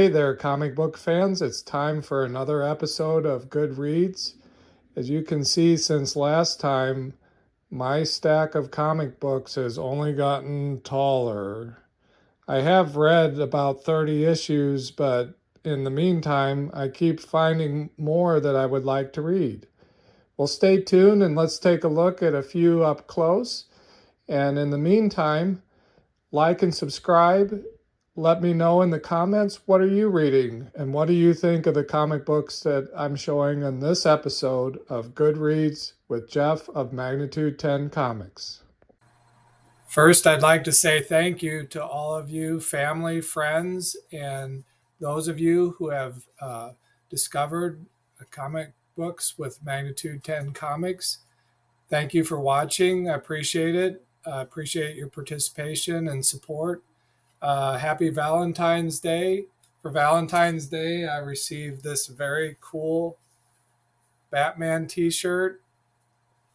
Hey there, comic book fans. It's time for another episode of Good Reads. As you can see, since last time, my stack of comic books has only gotten taller. I have read about 30 issues, but in the meantime, I keep finding more that I would like to read. Well, stay tuned and let's take a look at a few up close. And in the meantime, like and subscribe. Let me know in the comments, what are you reading and what do you think of the comic books that I'm showing in this episode of Good Reads with Jeff of Magnitude 10 Comics. First, I'd like to say thank you to all of you, family, friends, and those of you who have discovered comic books with Magnitude 10 Comics. Thank you for watching. I appreciate it. I appreciate your participation and support. Happy Valentine's Day. For Valentine's Day, I received this very cool Batman t-shirt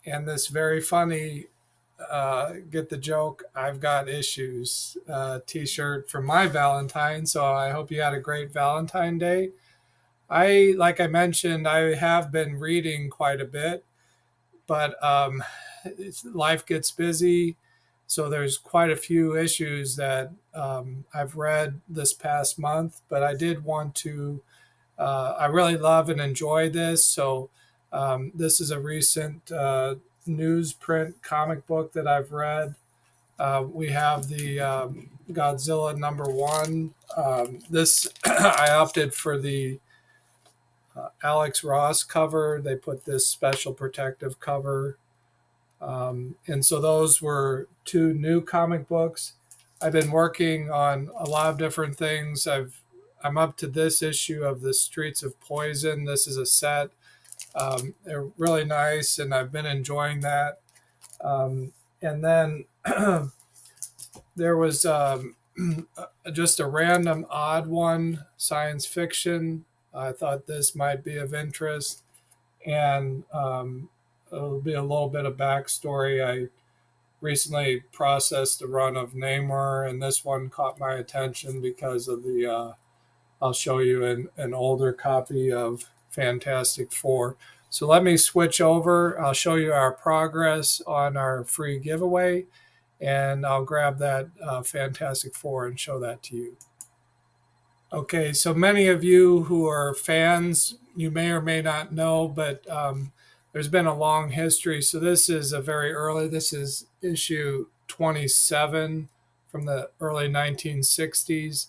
and this very funny get the joke, I've got issues t-shirt for my Valentine. So I hope you had a great Valentine Day. Like I mentioned, I have been reading quite a bit, but life gets busy. So there's quite a few issues that I've read this past month, but I did want to, I really love and enjoy this. So this is a recent newsprint comic book that I've read. We have the Godzilla #1. This, I opted for the Alex Ross cover. They put this special protective cover. And so those were two new comic books. I've been working on a lot of different things. I'm up to this issue of the Streets of Poison. This is a set. They're really nice, and I've been enjoying that. And then there was just a random odd one, science fiction. I thought this might be of interest. And it'll be a little bit of backstory. I recently processed a run of Namor, and this one caught my attention because of the, I'll show you an older copy of Fantastic Four. So let me switch over. I'll show you our progress on our free giveaway, and I'll grab that Fantastic Four and show that to you. Okay, so many of you who are fans, you may or may not know, but there's been a long history. So this is this is issue 27 from the early 1960s.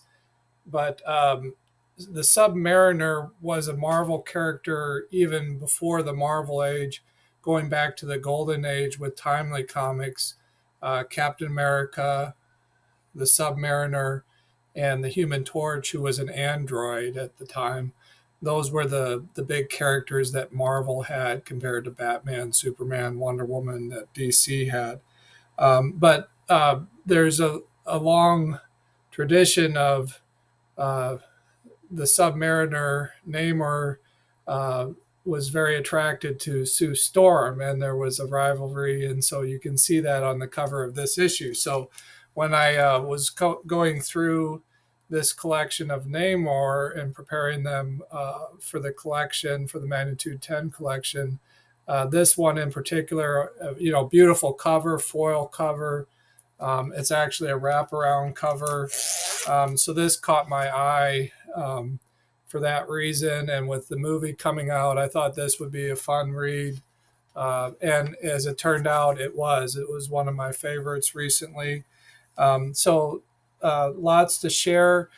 But the Sub-Mariner was a Marvel character even before the Marvel Age, going back to the Golden Age with timely comics. Captain America, the Sub-Mariner, and the Human Torch, who was an android at the time. Those were the big characters that Marvel had compared to Batman, Superman, Wonder Woman that DC had. But there's a long tradition of the Sub-Mariner. Namor was very attracted to Sue Storm, and there was a rivalry, and so you can see that on the cover of this issue. So when I was going through this collection of Namor and preparing them for the collection, for the Magnitude 10 collection, this one in particular, beautiful cover, foil cover. It's actually a wraparound cover. So this caught my eye for that reason. And with the movie coming out, I thought this would be a fun read. And as it turned out, it was one of my favorites recently. So lots to share.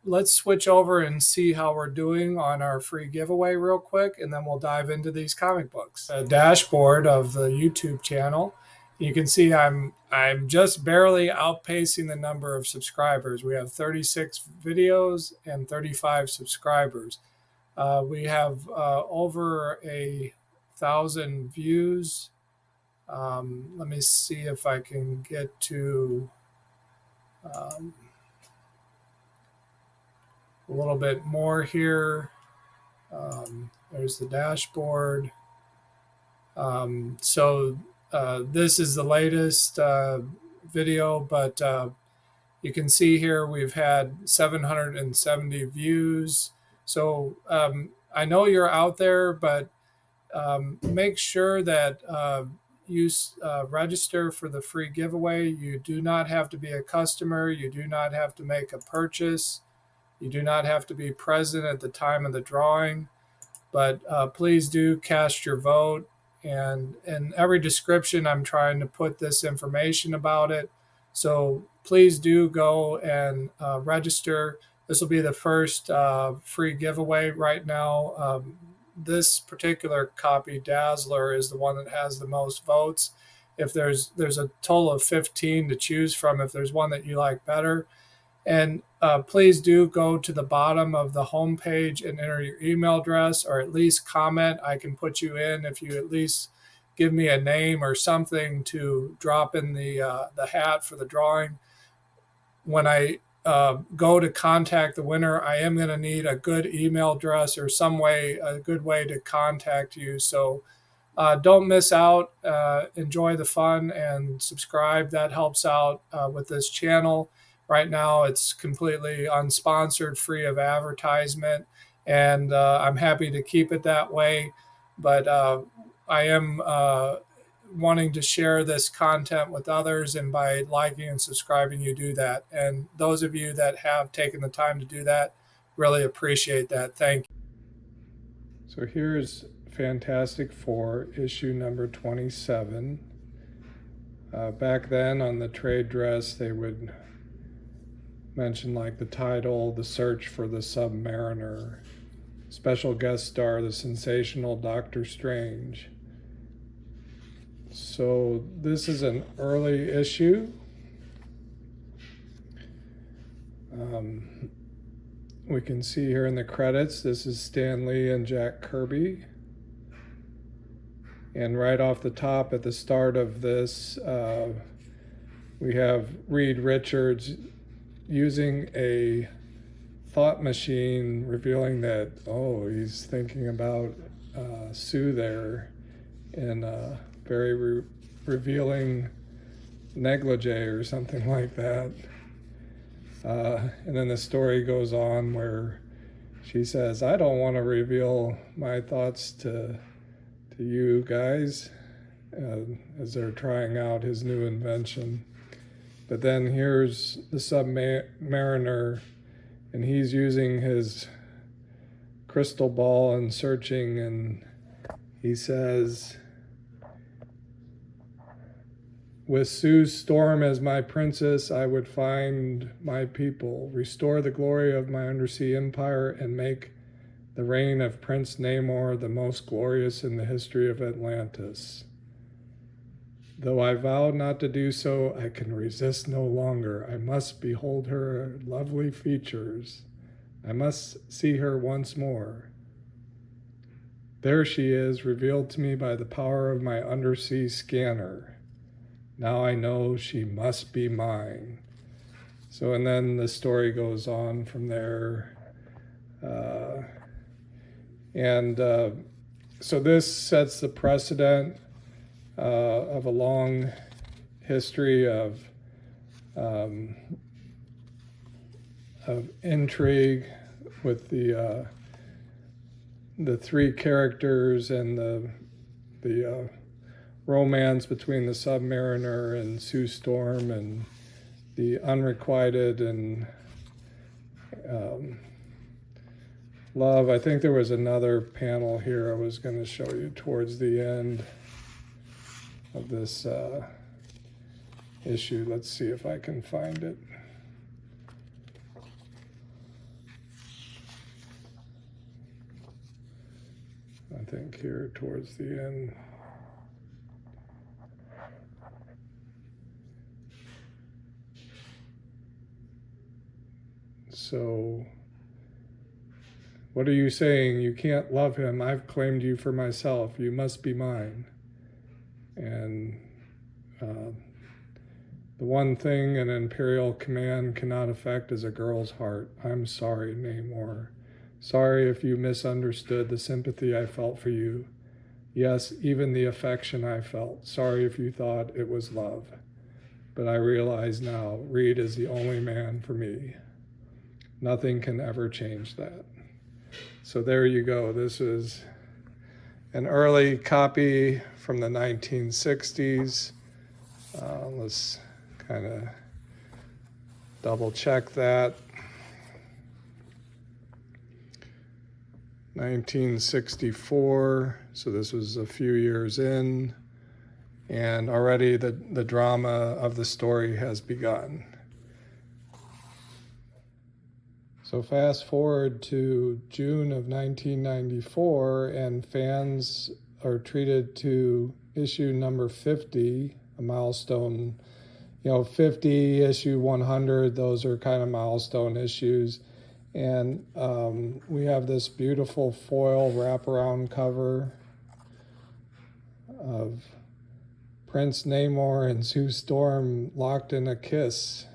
Let's switch over and see how we're doing on our free giveaway real quick, and then we'll dive into these comic books. A dashboard of the YouTube channel. You can see I'm just barely outpacing the number of subscribers. We have 36 videos and 35 subscribers. We have over 1,000 views. Let me see if I can get to a little bit more here. There's the dashboard. So this is the latest video, but You can see here we've had 770 views. So I know you're out there, but make sure that you register for the free giveaway. You do not have to be a customer. You do not have to make a purchase. You do not have to be present at the time of the drawing. But please do cast your vote. And in every description, I'm trying to put this information about it. So please do go and register. This will be the first free giveaway right now. This particular copy, Dazzler, is the one that has the most votes. If there's a total of 15 to choose from, if there's one that you like better, and please do go to the bottom of the homepage and enter your email address, or at least comment. I can put you in if you at least give me a name or something to drop in the hat for the drawing. When I go to contact the winner, I am going to need a good email address or some way, a good way to contact you. So don't miss out. Enjoy the fun and subscribe. That helps out with this channel. Right now, it's completely unsponsored, free of advertisement, and I'm happy to keep it that way. But I am wanting to share this content with others, and by liking and subscribing, you do that. And those of you that have taken the time to do that, really appreciate that. Thank you. So here's Fantastic Four, issue number 27. Back then on the trade dress, they would mention like the title, The Search for the Sub-Mariner. Special guest star, the sensational Doctor Strange. So this is an early issue. We can see here in the credits, this is Stan Lee and Jack Kirby. And right off the top at the start of this, we have Reed Richards using a thought machine, revealing that, oh, he's thinking about Sue there in a very revealing negligee or something like that. And then the story goes on where she says, I don't want to reveal my thoughts to you guys, as they're trying out his new invention. But then here's the Sub-Mariner, and he's using his crystal ball and searching, and he says, with Sue Storm as my princess, I would find my people, restore the glory of my undersea empire, and make the reign of Prince Namor the most glorious in the history of Atlantis. Though I vowed not to do so, I can resist no longer. I must behold her lovely features. I must see her once more. There she is, revealed to me by the power of my undersea scanner. Now I know she must be mine. So, and then the story goes on from there. So this sets the precedent of a long history of intrigue with the three characters and the romance between the Sub-Mariner and Sue Storm, and the unrequited and love. I think there was another panel here I was going to show you towards the end of this issue. Let's see if I can find it. I think here towards the end. So, what are you saying? You can't love him. I've claimed you for myself. You must be mine. And the one thing an Imperial command cannot affect is a girl's heart. I'm sorry, Namor. Sorry if you misunderstood the sympathy I felt for you. Yes, even the affection I felt. Sorry if you thought it was love. but I realize now Reed is the only man for me. Nothing can ever change that. So there you go. This is an early copy from the 1960s. Let's kind of double check that. 1964, so this was a few years in, and already the drama of the story has begun. So fast forward to June of 1994, and fans are treated to issue number 50, a milestone. 50, issue 100, those are kind of milestone issues. And we have this beautiful foil wraparound cover of Prince Namor and Sue Storm locked in a kiss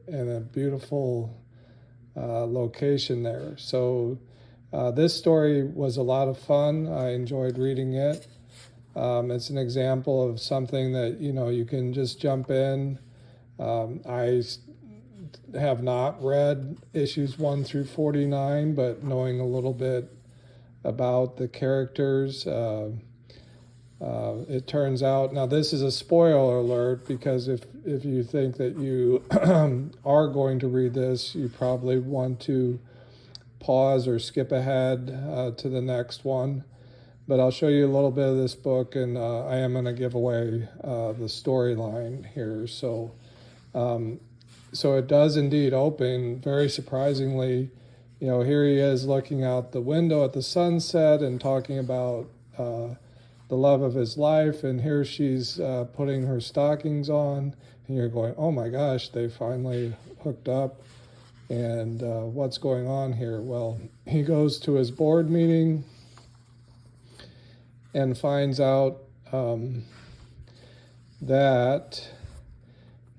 in a beautiful location there. So this story was a lot of fun. I enjoyed reading it. It's an example of something that, you can just jump in. I have not read issues 1 through 49, but knowing a little bit about the characters, it turns out, now this is a spoiler alert, because if you think that you are going to read this, you probably want to pause or skip ahead to the next one. But I'll show you a little bit of this book, and I am going to give away the storyline here. So it does indeed open, very surprisingly. Here he is looking out the window at the sunset and talking about the love of his life, and here she's putting her stockings on, and you're going, oh my gosh, they finally hooked up, and what's going on here? Well, he goes to his board meeting and finds out that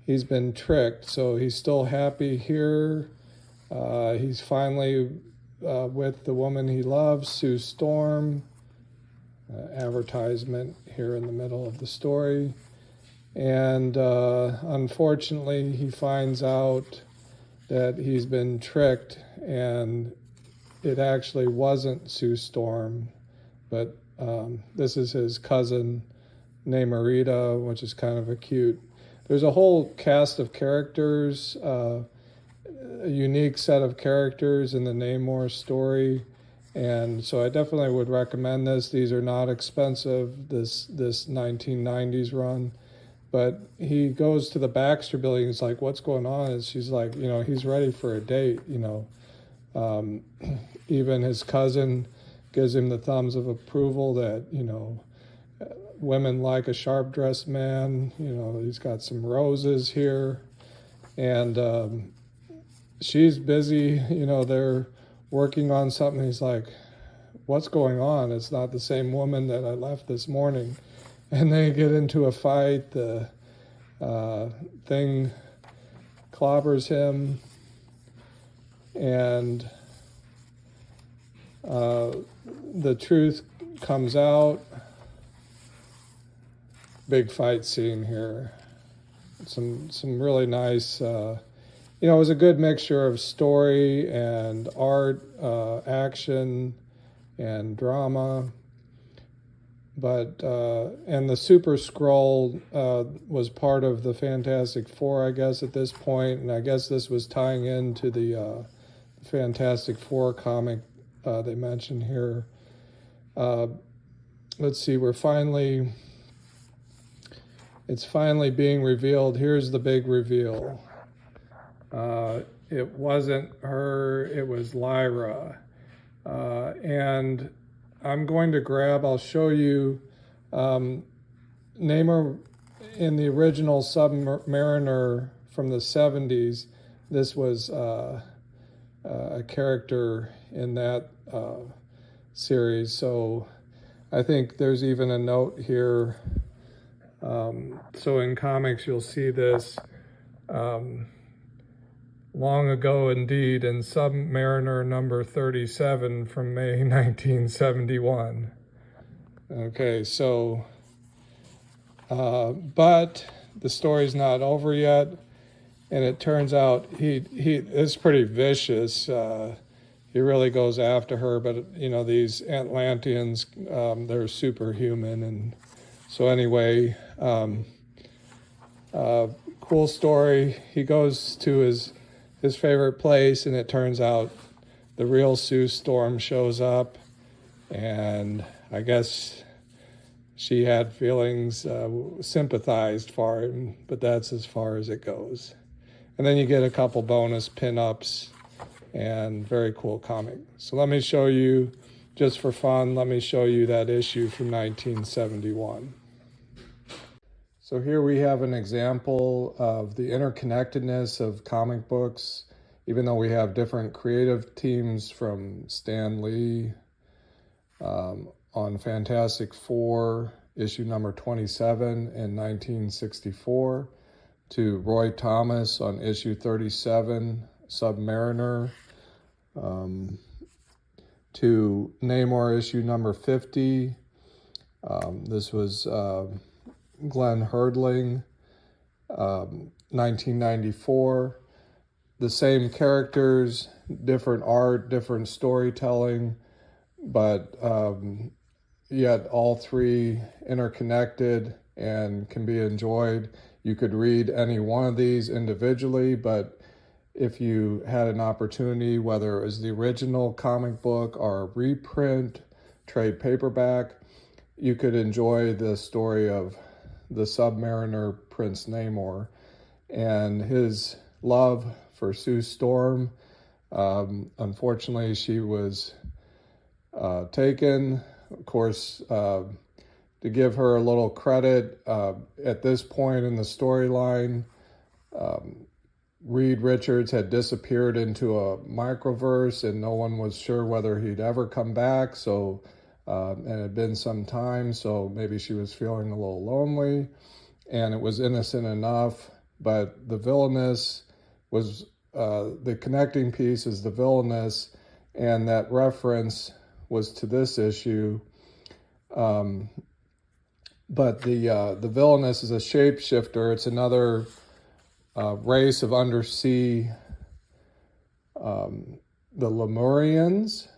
he's been tricked. So he's still happy here. He's finally with the woman he loves, Sue Storm. Advertisement here in the middle of the story. And unfortunately, he finds out that he's been tricked, and it actually wasn't Sue Storm, but this is his cousin, Namorita, which is kind of a cute. There's a whole cast of characters, a unique set of characters in the Namor story, and so I definitely would recommend this. These are not expensive, this 1990s run, but he goes to the Baxter building. He's like, what's going on? And she's like, he's ready for a date, even his cousin gives him the thumbs of approval that, women like a sharp-dressed man. He's got some roses here, and she's busy. They're working on something. He's like, what's going on? It's not the same woman that I left this morning. And they get into a fight. The thing clobbers him, and the truth comes out. Big fight scene here. Some really nice, it was a good mixture of story and art, action and drama. But, and the Super Skrull was part of the Fantastic Four, I guess, at this point. And I guess this was tying into the Fantastic Four comic they mentioned here. Let's see, it's finally being revealed. Here's the big reveal. It wasn't her, it was Lyra. And I'm going to I'll show you, Namor in the original Sub-Mariner from the 70s, this was a character in that series. So I think there's even a note here. So in comics, you'll see this long ago indeed in Sub-Mariner number 37 from May 1971. Okay, so, but the story's not over yet, and it turns out he is pretty vicious. He really goes after her, but these Atlanteans, they're superhuman, and so anyway, cool story. He goes to his favorite place, and it turns out the real Sue Storm shows up, and I guess she had feelings, sympathized for him, but that's as far as it goes. And then you get a couple bonus pinups, and very cool comic. So let me show you, just for fun, let me show you that issue from 1971. So here we have an example of the interconnectedness of comic books, even though we have different creative teams from Stan Lee on Fantastic Four, issue number 27 in 1964, to Roy Thomas on issue 37, Sub-Mariner, to Namor issue number 50. This was Glenn Herdling, 1994. The same characters, different art, different storytelling, but yet all three interconnected and can be enjoyed. You could read any one of these individually, but if you had an opportunity, whether it was the original comic book or a reprint, trade paperback, you could enjoy the story of the Submariner, Prince Namor, and his love for Sue Storm. Unfortunately, she was taken. Of course, to give her a little credit, at this point in the storyline, Reed Richards had disappeared into a microverse, and no one was sure whether he'd ever come back. So, and it had been some time, so maybe she was feeling a little lonely, and it was innocent enough. But the villainous was the connecting piece is the villainous, and that reference was to this issue. But the villainous is a shapeshifter. It's another race of undersea, the Lemurians,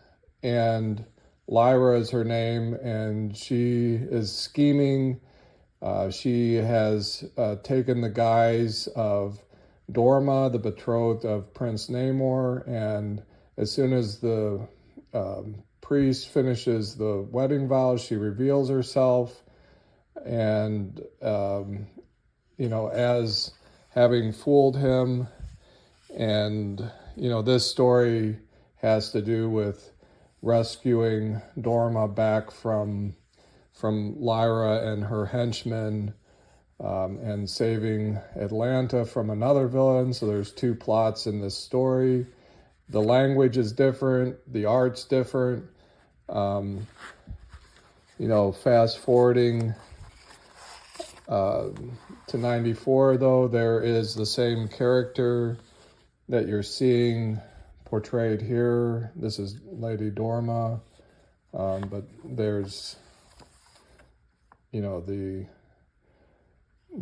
and Lyra is her name, and she is scheming. She has taken the guise of Dorma, the betrothed of Prince Namor, and as soon as the priest finishes the wedding vows, she reveals herself, and as having fooled him. And this story has to do with rescuing Dorma back from Lyra and her henchmen, and saving Atlanta from another villain. So there's two plots in this story. The language is different, the art's different. Fast forwarding to 94, though, there is the same character that you're seeing portrayed here. This is Lady Dorma, but there's the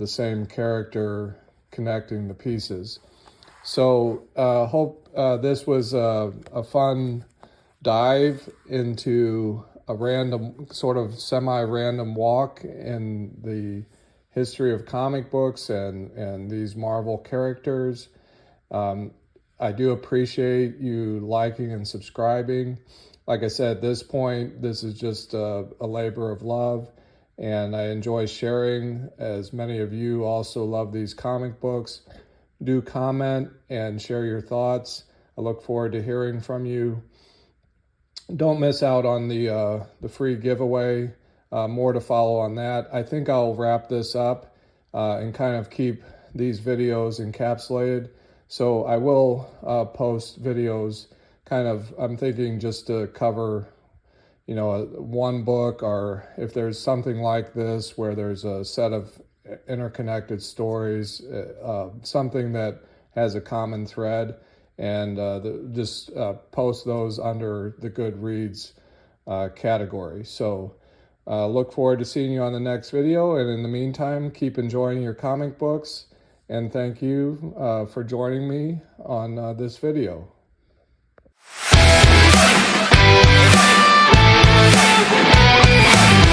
same character connecting the pieces. So hope this was a fun dive into a random, sort of semi-random walk in the history of comic books and these Marvel characters. I do appreciate you liking and subscribing. Like I said, at this point, this is just a labor of love, and I enjoy sharing, as many of you also love these comic books. Do comment and share your thoughts. I look forward to hearing from you. Don't miss out on the free giveaway. More to follow on that. I think I'll wrap this up and kind of keep these videos encapsulated. So I will post videos kind of, I'm thinking just to cover, one book, or if there's something like this where there's a set of interconnected stories, something that has a common thread, and post those under the Good Reads category. So Look forward to seeing you on the next video, and in the meantime, keep enjoying your comic books, and thank you for joining me on this video.